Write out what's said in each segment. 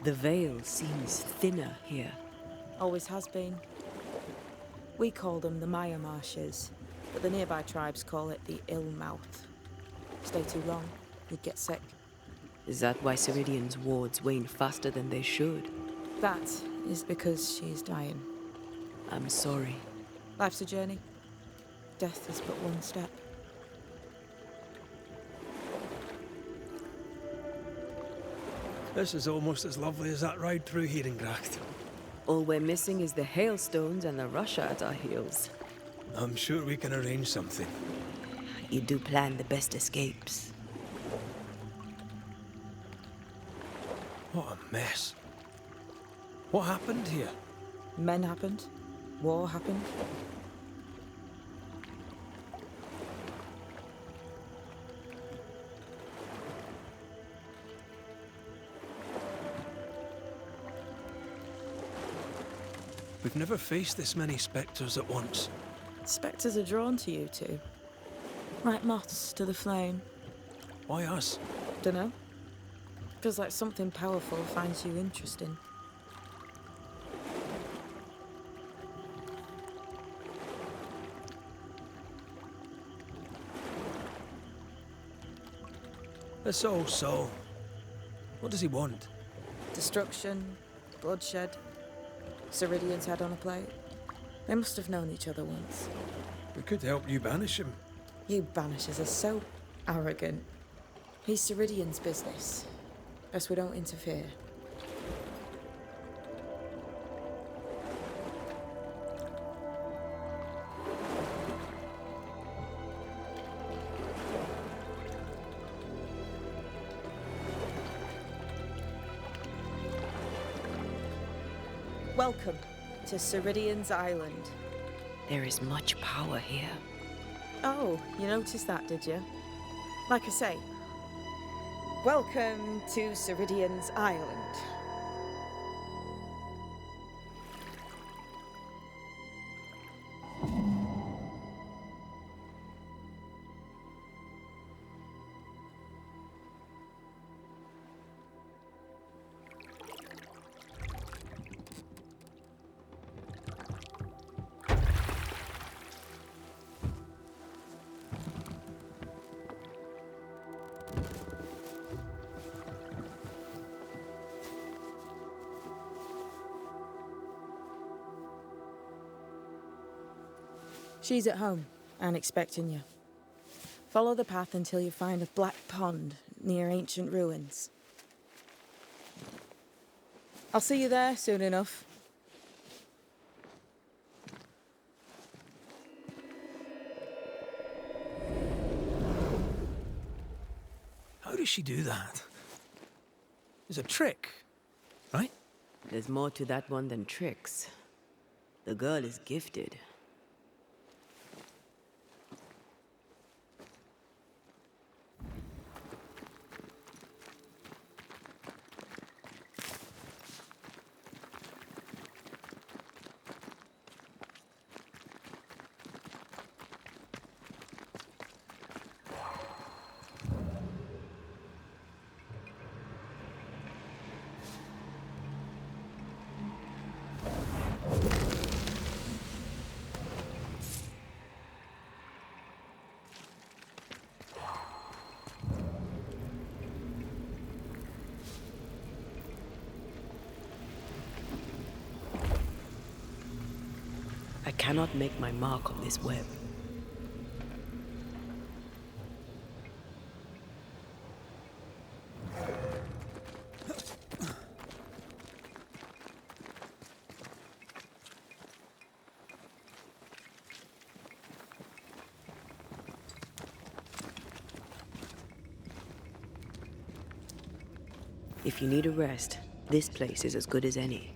The veil seems thinner here. Always has been. We call them the Maya Marshes, but the nearby tribes call it the Ill Mouth. Stay too long, you'd get sick. Is that why Ceridian's wards wane faster than they should? That is because she is dying. I'm sorry. Life's a journey. Death is but one step. This is almost as lovely as that ride through Herengracht. All we're missing is the hailstones and the Russia at our heels. I'm sure we can arrange something. You do plan the best escapes. What a mess. What happened here? Men happened. War happened. We've never faced this many specters at once. Specters are drawn to you two. Like moths to the flame. Why us? Dunno. Feels like something powerful finds you interesting. This old soul. What does he want? Destruction, bloodshed. Ceridian's head on a plate. They must have known each other once. We could help you banish him. You Banishers are so arrogant. He's Ceridian's business. Best we don't interfere. Welcome to Ceridian's Island. There is much power here. Oh, you noticed that, did you? Like I say, welcome to Ceridian's Island. She's at home and expecting you. Follow the path until you find a black pond near ancient ruins. I'll see you there soon enough. How does she do that? It's a trick, right? There's more to that one than tricks. The girl is gifted. I cannot make my mark on this web. If you need a rest, this place is as good as any.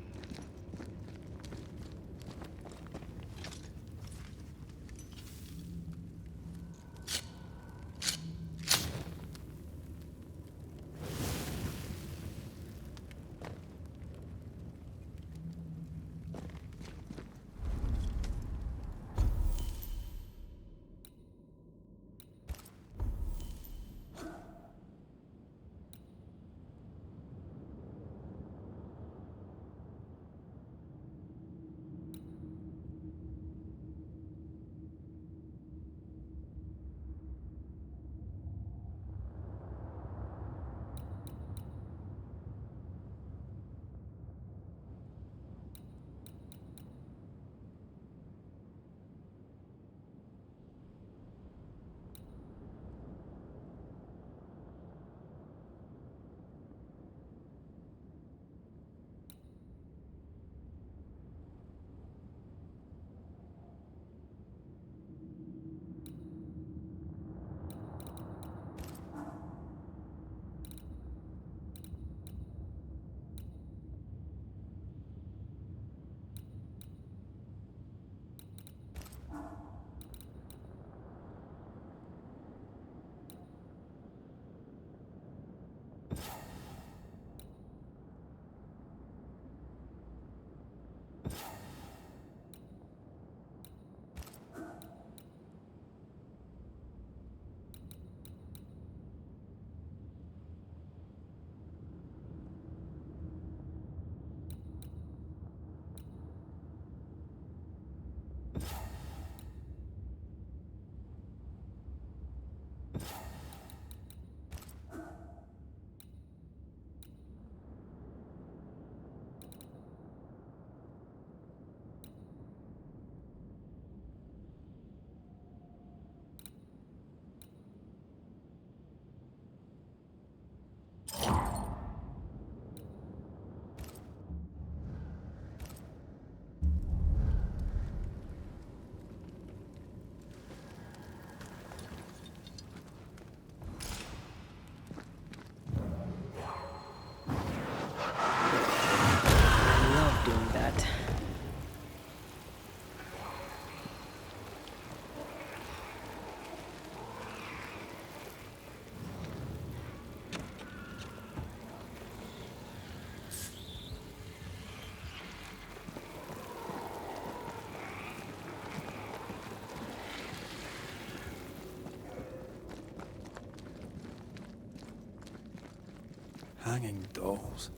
hanging dolls.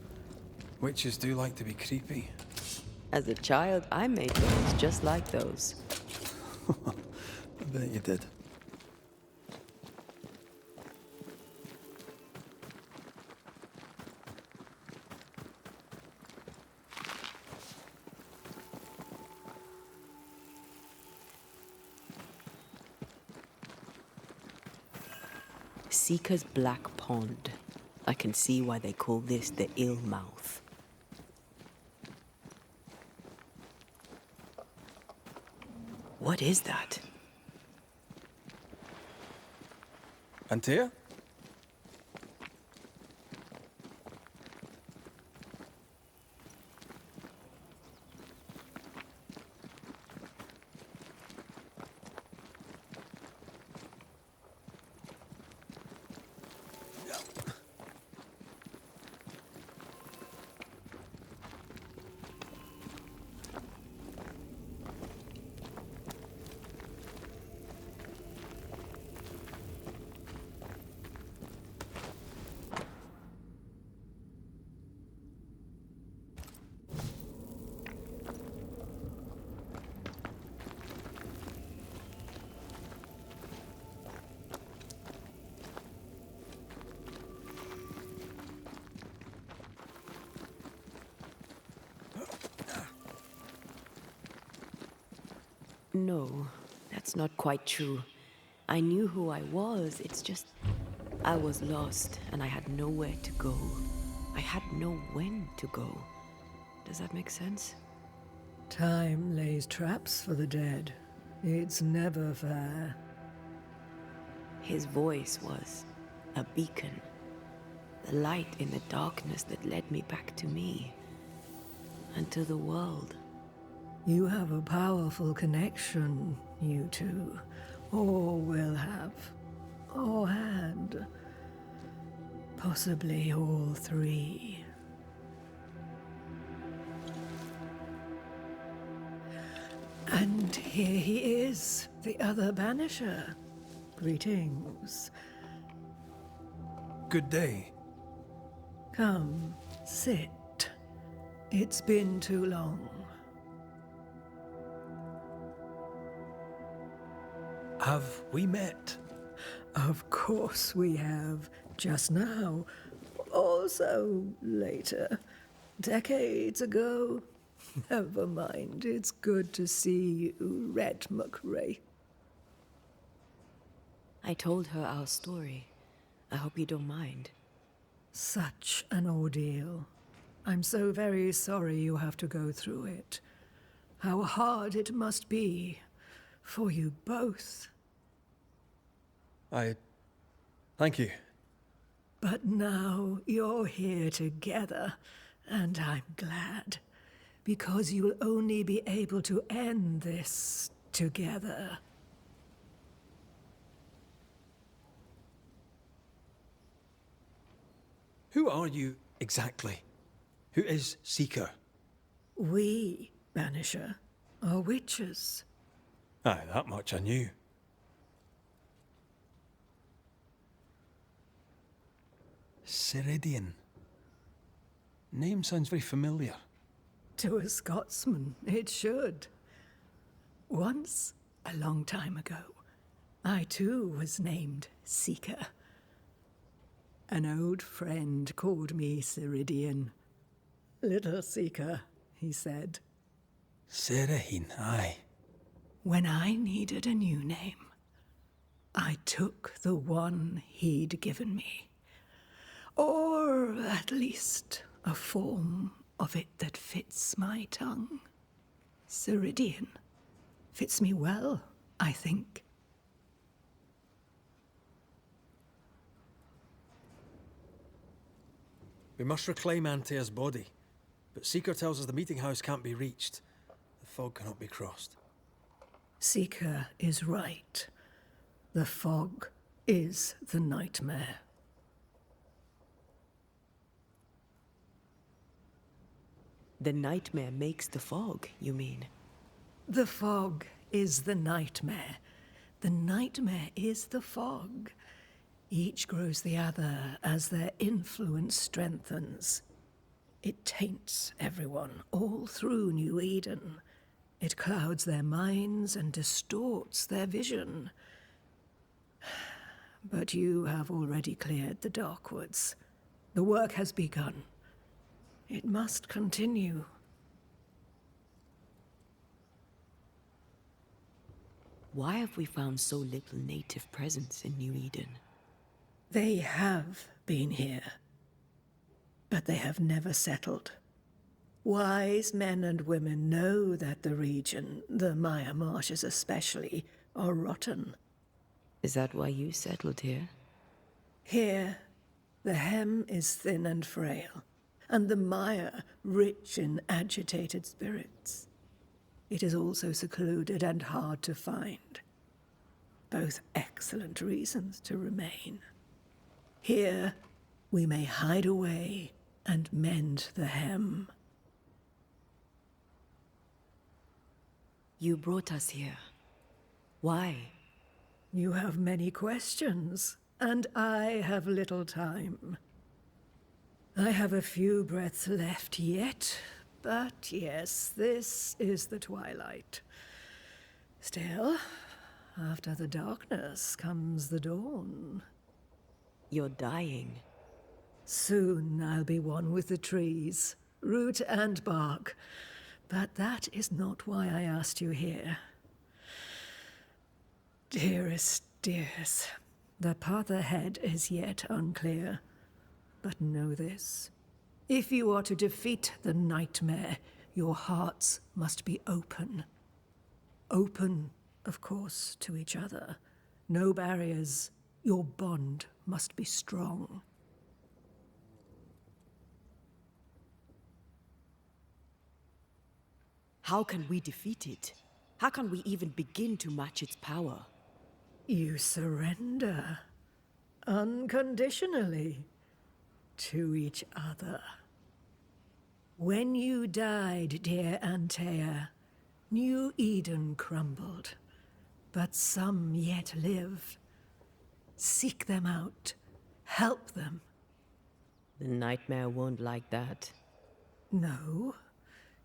Witches do like to be creepy. As a child, I made dolls just like those. I bet you did. Seeker's Black Pond. I can see why they call this the Ill Mouth. What is that? Antea? No, that's not quite true. I knew who I was, it's just... I was lost, and I had nowhere to go. I had no when to go. Does that make sense? Time lays traps for the dead. It's never fair. His voice was a beacon. The light in the darkness that led me back to me. And to the world. You have a powerful connection, you two. Or will have. Or had. Possibly all three. And here he is, the other Banisher. Greetings. Good day. Come, sit. It's been too long. Have we met? Of course we have. Just now. Also later. Decades ago. Never mind. It's good to see you, Red McRae. I told her our story. I hope you don't mind. Such an ordeal. I'm so very sorry you have to go through it. How hard it must be for you both. Thank you. But now you're here together, and I'm glad. Because you'll only be able to end this together. Who are you exactly? Who is Seeker? We, Banisher, are witches. Aye, that much I knew. Ceridian. Name sounds very familiar. To a Scotsman, it should. Once, a long time ago, I too was named Seeker. An old friend called me Ceridian. Little Seeker, he said. Serahine, aye. When I needed a new name, I took the one he'd given me. Or at least a form of it that fits my tongue. Ceridian. Fits me well, I think. We must reclaim Antea's body, but Seeker tells us the meeting house can't be reached. The fog cannot be crossed. Seeker is right. The fog is the nightmare. The nightmare makes the fog, you mean? The fog is the nightmare. The nightmare is the fog. Each grows the other as their influence strengthens. It taints everyone all through New Eden. It clouds their minds and distorts their vision. But you have already cleared the Darkwoods. The work has begun. It must continue. Why have we found so little native presence in New Eden? They have been here, but they have never settled. Wise men and women know that the region, the Maya Marshes especially, are rotten. Is that why you settled here? Here, the hem is thin and frail, and the Maya rich in agitated spirits. It is also secluded and hard to find. Both excellent reasons to remain. Here, we may hide away and mend the hem. You brought us here. Why? You have many questions, and I have little time. I have a few breaths left yet, but yes, this is the twilight. Still, after the darkness comes the dawn. You're dying. Soon I'll be one with the trees, root and bark. But that is not why I asked you here. Dearest dears, the path ahead is yet unclear. But know this. If you are to defeat the nightmare, your hearts must be open. Open, of course, to each other. No barriers. Your bond must be strong. How can we defeat it? How can we even begin to match its power? You surrender unconditionally to each other. When you died, dear Antea, New Eden crumbled, but some yet live. Seek them out. Help them. The nightmare won't like that. No.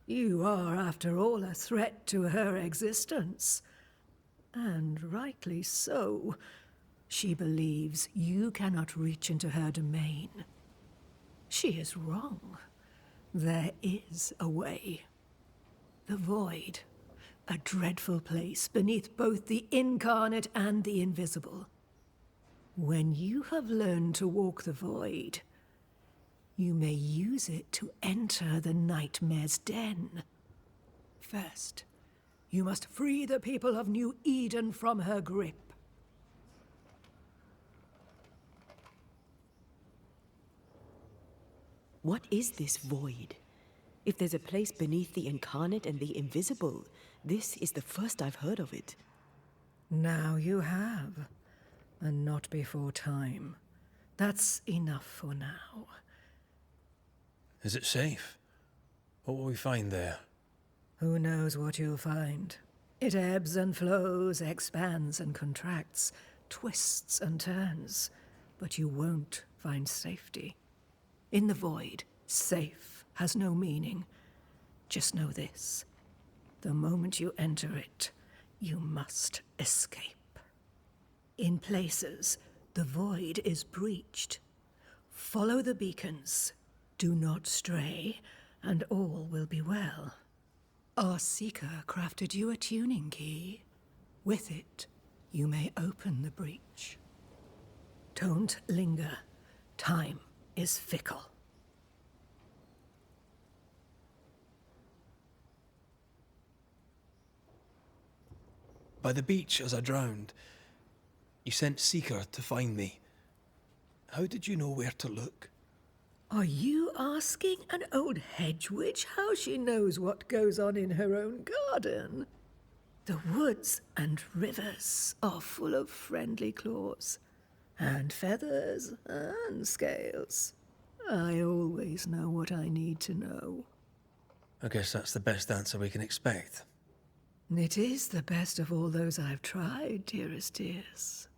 You are, after all, a threat to her existence. And rightly so. She believes you cannot reach into her domain. She is wrong. There is a way. The Void. A dreadful place beneath both the incarnate and the invisible. When you have learned to walk the Void, you may use it to enter the nightmare's den. First, you must free the people of New Eden from her grip. What is this void? If there's a place beneath the incarnate and the invisible, this is the first I've heard of it. Now you have, and not before time. That's enough for now. Is it safe? What will we find there? Who knows what you'll find? It ebbs and flows, expands and contracts, twists and turns, but you won't find safety. In the Void, safe has no meaning. Just know this. The moment you enter it, you must escape. In places, the Void is breached. Follow the beacons. Do not stray, and all will be well. Our Seeker crafted you a tuning key. With it, you may open the breach. Don't linger. Time is fickle. By the beach as I drowned, you sent Seeker to find me. How did you know where to look? Are you asking an old hedge witch how she knows what goes on in her own garden? The woods and rivers are full of friendly claws, and feathers and scales. I always know what I need to know. I guess that's the best answer we can expect. It is the best of all those I've tried, dearest dears.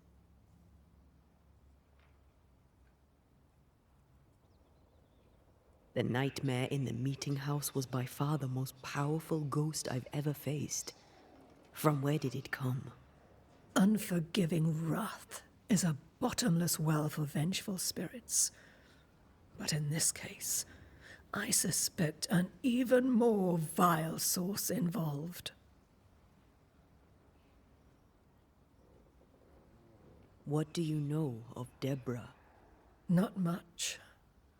The nightmare in the meeting house was by far the most powerful ghost I've ever faced. From where did it come? Unforgiving wrath is a bottomless well for vengeful spirits. But in this case, I suspect an even more vile source involved. What do you know of Deborah? Not much.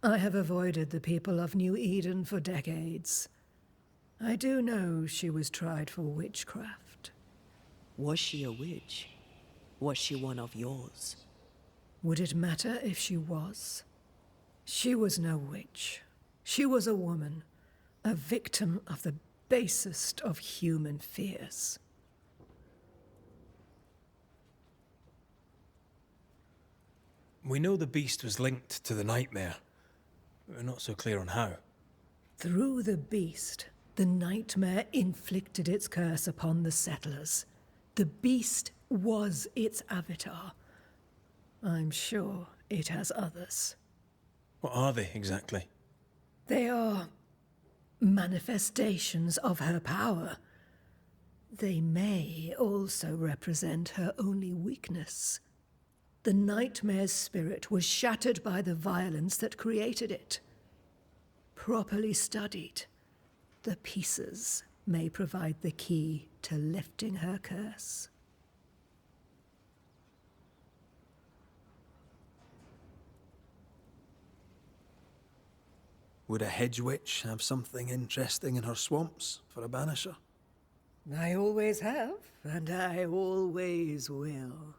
I have avoided the people of New Eden for decades. I do know she was tried for witchcraft. Was she a witch? Was she one of yours? Would it matter if she was? She was no witch. She was a woman, a victim of the basest of human fears. We know the beast was linked to the nightmare. We're not so clear on how. Through the beast, the nightmare inflicted its curse upon the settlers. The beast was its avatar. I'm sure it has others. What are they exactly? They are manifestations of her power. They may also represent her only weakness. The nightmare's spirit was shattered by the violence that created it. Properly studied, the pieces may provide the key to lifting her curse. Would a hedge witch have something interesting in her swamps for a banisher? I always have, and I always will.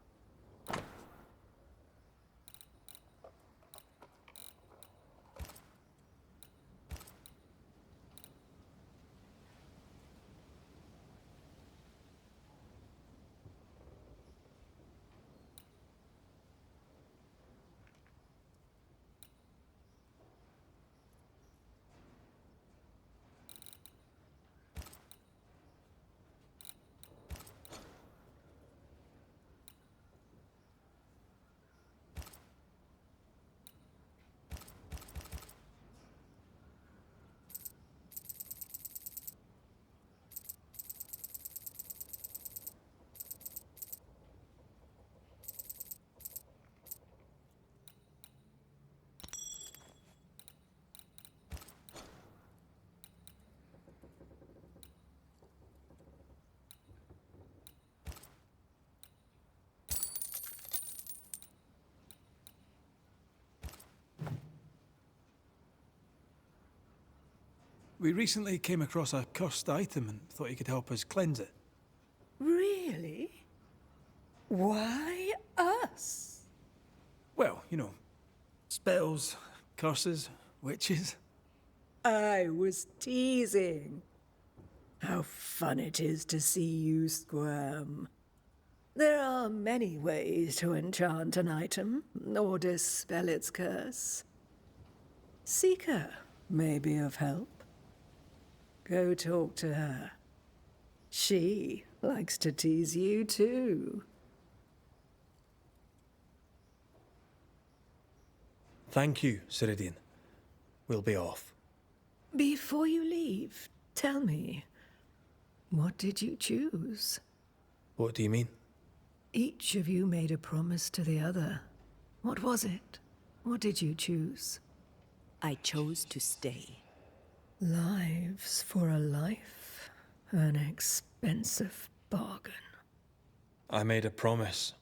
We recently came across a cursed item and thought you could help us cleanse it. Really? Why us? Well, spells, curses, witches. I was teasing. How fun it is to see you squirm. There are many ways to enchant an item, or dispel its curse. Seeker may be of help. Go talk to her. She likes to tease you too. Thank you, Ceridian. We'll be off. Before you leave, tell me, what did you choose? What do you mean? Each of you made a promise to the other. What was it? What did you choose? I chose to stay. Lives for a life. An expensive bargain. I made a promise.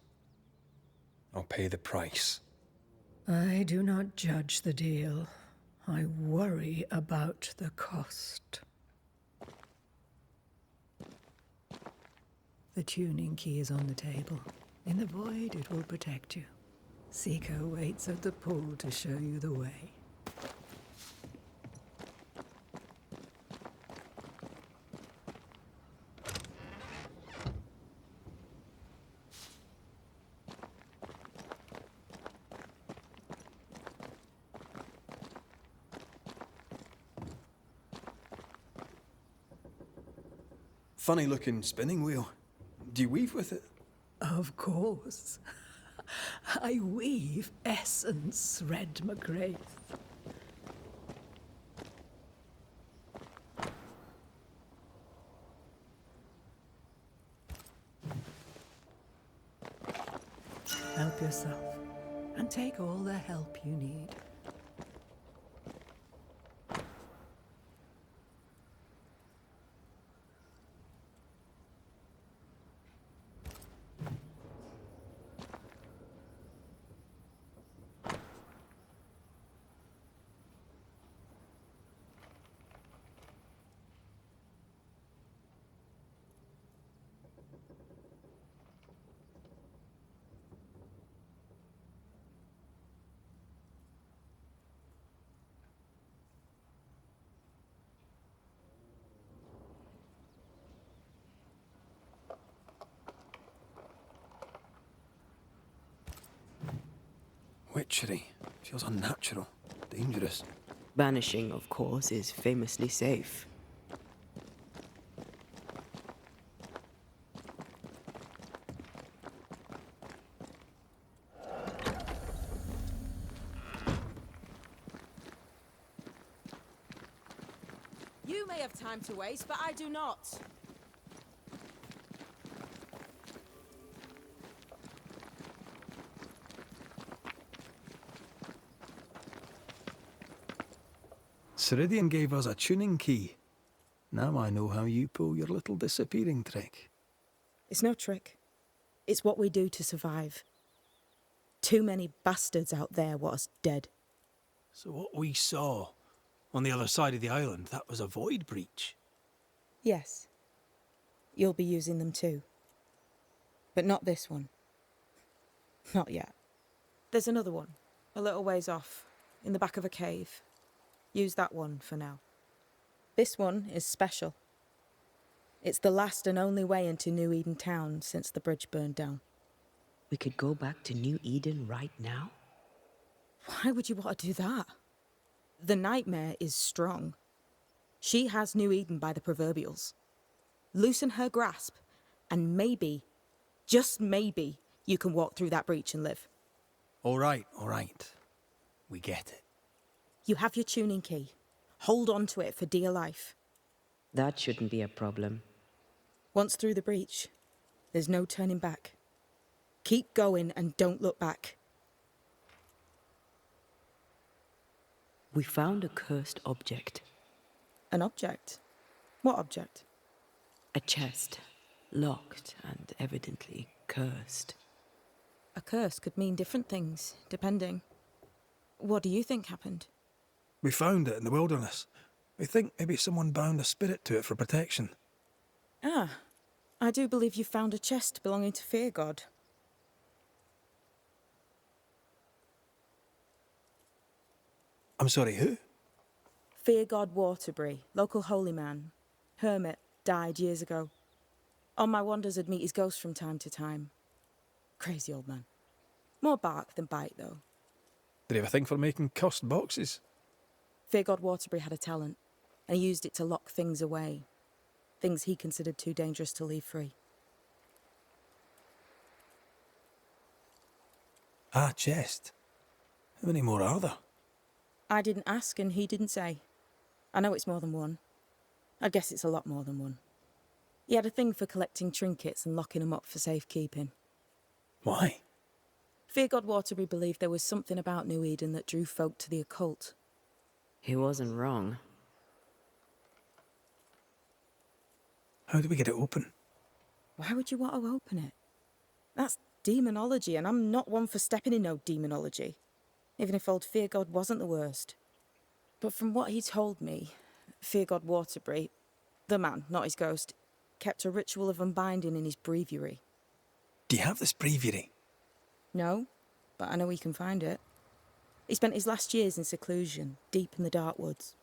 I'll pay the price. I do not judge the deal. I worry about the cost. The tuning key is on the table. In the void, it will protect you. Seeker waits at the pool to show you the way. Funny looking spinning wheel. Do you weave with it? Of course. I weave essence, Red McGrath. Help yourself, and take all the help you need. Witchery. Feels unnatural. Dangerous. Banishing, of course, is famously safe. You may have time to waste, but I do not. Ceridian gave us a tuning key. Now I know how you pull your little disappearing trick. It's no trick. It's what we do to survive. Too many bastards out there want us dead. So what we saw on the other side of the island, that was a void breach. Yes. You'll be using them too. But not this one. Not yet. There's another one, a little ways off, in the back of a cave. Use that one for now. This one is special. It's the last and only way into New Eden town since the bridge burned down. We could go back to New Eden right now? Why would you want to do that? The nightmare is strong. She has New Eden by the proverbials. Loosen her grasp, and maybe, just maybe, you can walk through that breach and live. All right. We get it. You have your tuning key. Hold on to it for dear life. That shouldn't be a problem. Once through the breach, there's no turning back. Keep going and don't look back. We found a cursed object. An object? What object? A chest. Locked and evidently cursed. A curse could mean different things, depending. What do you think happened? We found it in the wilderness. We think maybe someone bound a spirit to it for protection. Ah, I do believe you found a chest belonging to Fear God. I'm sorry, who? Fear God Waterbury, local holy man. Hermit, died years ago. On my wanders I'd meet his ghost from time to time. Crazy old man. More bark than bite, though. Did he have a thing for making cursed boxes? Fear God Waterbury had a talent, and he used it to lock things away. Things he considered too dangerous to leave free. Ah, chest. How many more are there? I didn't ask and he didn't say. I know it's more than one. I guess it's a lot more than one. He had a thing for collecting trinkets and locking them up for safekeeping. Why? Fear God Waterbury believed there was something about New Eden that drew folk to the occult. He wasn't wrong. How do we get it open? Why would you want to open it? That's demonology, and I'm not one for stepping in no demonology. Even if old Fear God wasn't the worst. But from what he told me, Fear God Waterbury, the man, not his ghost, kept a ritual of unbinding in his breviary. Do you have this breviary? No, but I know he can find it. He spent his last years in seclusion, deep in the dark woods.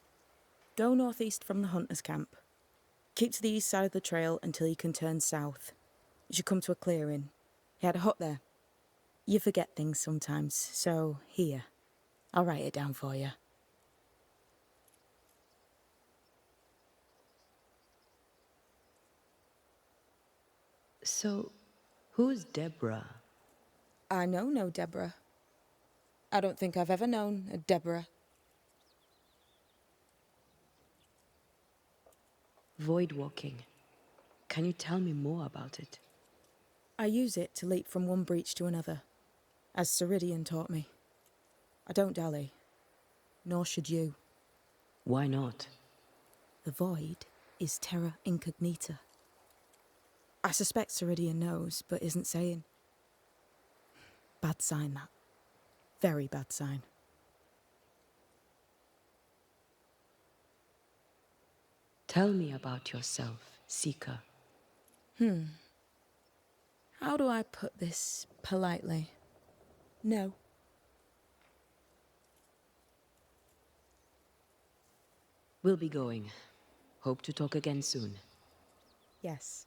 Go northeast from the hunter's camp. Keep to the east side of the trail until you can turn south. You should come to a clearing. He had a hut there. You forget things sometimes, so here. I'll write it down for you. So, who's Deborah? I know no Deborah. I don't think I've ever known a Deborah. Void walking. Can you tell me more about it? I use it to leap from one breach to another. As Ceridian taught me. I don't dally. Nor should you. Why not? The void is terra incognita. I suspect Ceridian knows, but isn't saying. Bad sign, that. Very bad sign. Tell me about yourself, Seeker. How do I put this politely? No. We'll be going. Hope to talk again soon. Yes.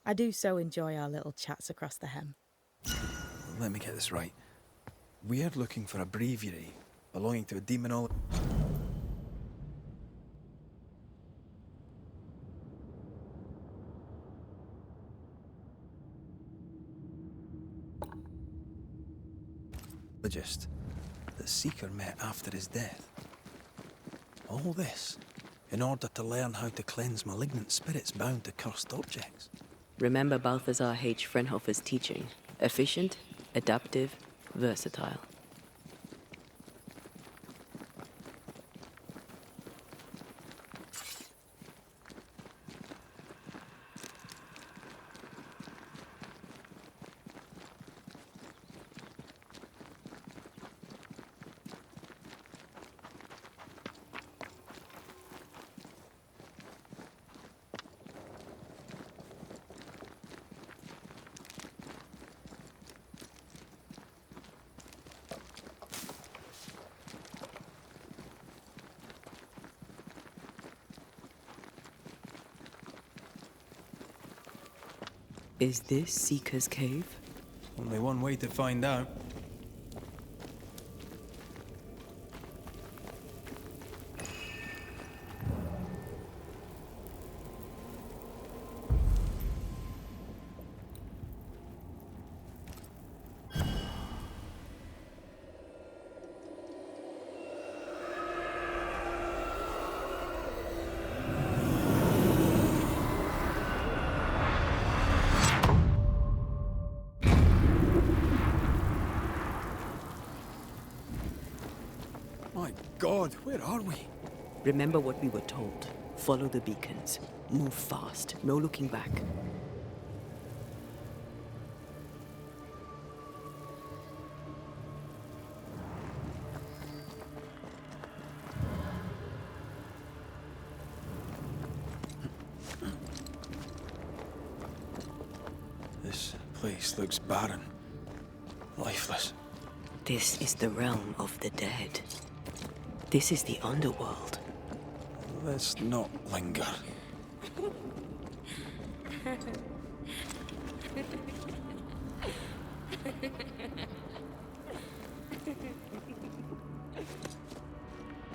I do so enjoy our little chats across the hem. Let me get this right. We're looking for a breviary belonging to a demonologist. That Seeker met after his death. All this in order to learn how to cleanse malignant spirits bound to cursed objects. Remember Balthazar H. Frenhofer's teaching. Efficient, adaptive, versatile. Is this Seeker's cave? Only one way to find out. My God, where are we? Remember what we were told. Follow the beacons. Move fast. No looking back. This place looks barren. Lifeless. This is the realm of the dead. This is the underworld. Let's not linger.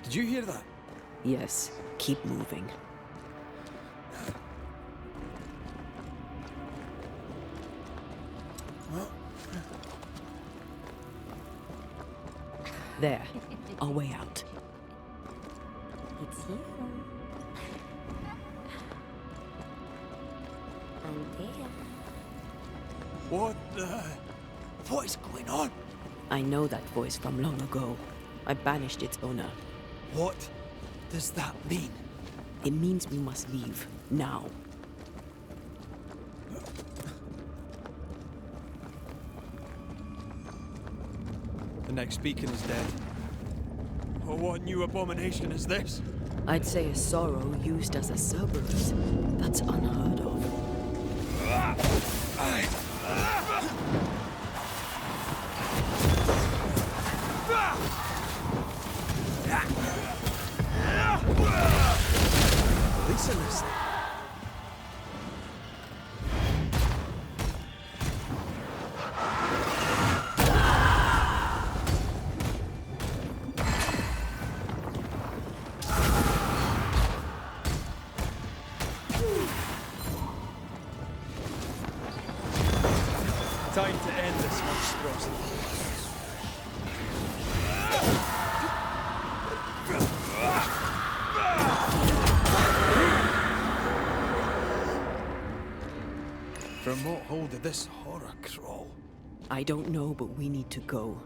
Did you hear that? Yes, keep moving. There, our way out. It's you. Antea. What is going on? I know that voice from long ago. I banished its owner. What does that mean? It means we must leave, now. The next beacon is dead. Oh, what new abomination is this? I'd say a sorrow used as a Cerberus. That's unheard of. Releasing this. Time to end this monstrosity. From what hole did this horror crawl? I don't know, but we need to go.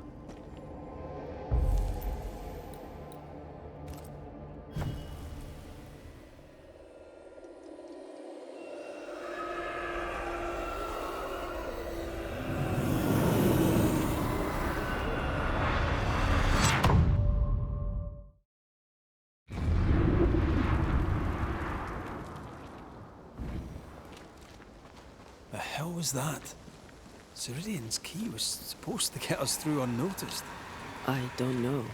The hell was that? Ceridian's key was supposed to get us through unnoticed. I don't know.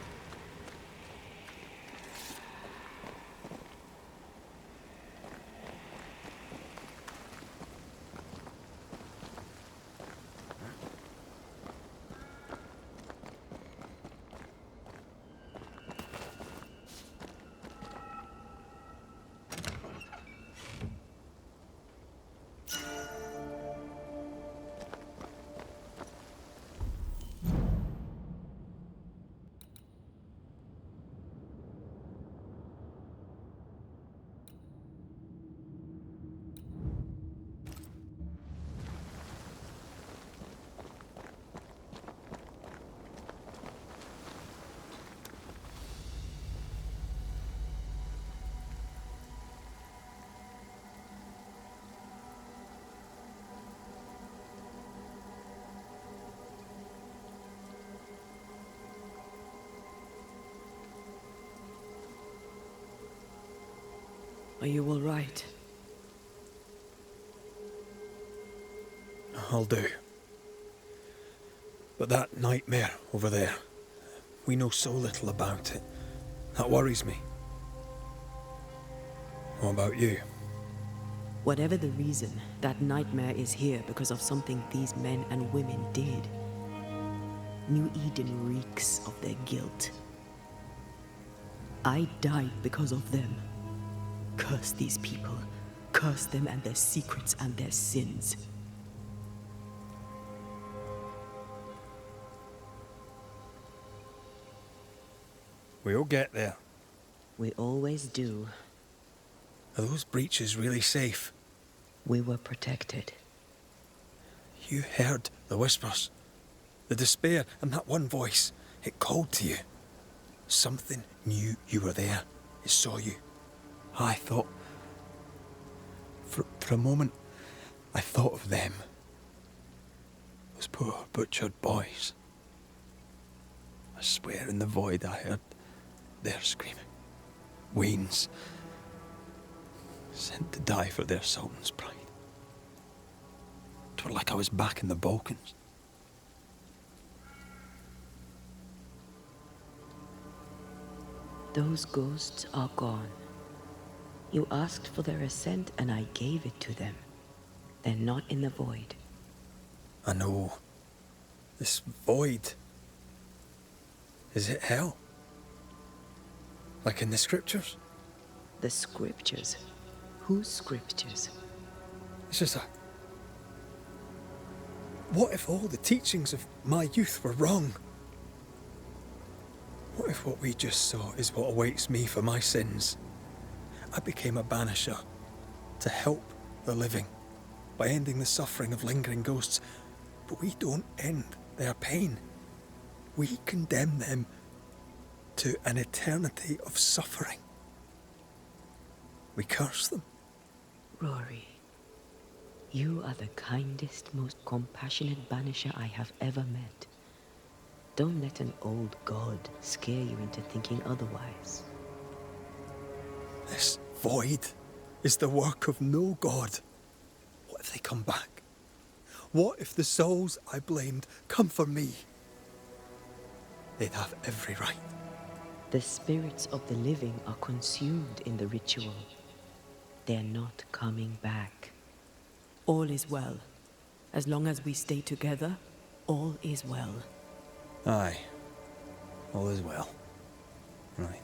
Are you all right? I'll do. But that nightmare over there, we know so little about it. That worries me. What about you? Whatever the reason, that nightmare is here because of something these men and women did. New Eden reeks of their guilt. I died because of them. Curse these people. Curse them and their secrets and their sins. We'll get there. We always do. Are those breaches really safe? We were protected. You heard the whispers, the despair, and that one voice. It called to you. Something knew you were there. It saw you. I thought... For a moment, I thought of them. Those poor butchered boys. I swear in the void I heard their screaming. Wains. Sent to die for their sultan's pride. 'Twere like I was back in the Balkans. Those ghosts are gone. You asked for their ascent and I gave it to them. They're not in the void. I know. This void. Is it hell? Like in the scriptures? The scriptures? Whose scriptures? It's just a... What if all the teachings of my youth were wrong? What if what we just saw is what awaits me for my sins? I became a banisher to help the living by ending the suffering of lingering ghosts, but we don't end their pain. We condemn them to an eternity of suffering. We curse them. Rory, you are the kindest, most compassionate banisher I have ever met. Don't let an old god scare you into thinking otherwise. This void is the work of no god. What if they come back? What if the souls I blamed come for me? They'd have every right. The spirits of the living are consumed in the ritual. They're not coming back. All is well. As long as we stay together, all is well. Aye. All is well. Right.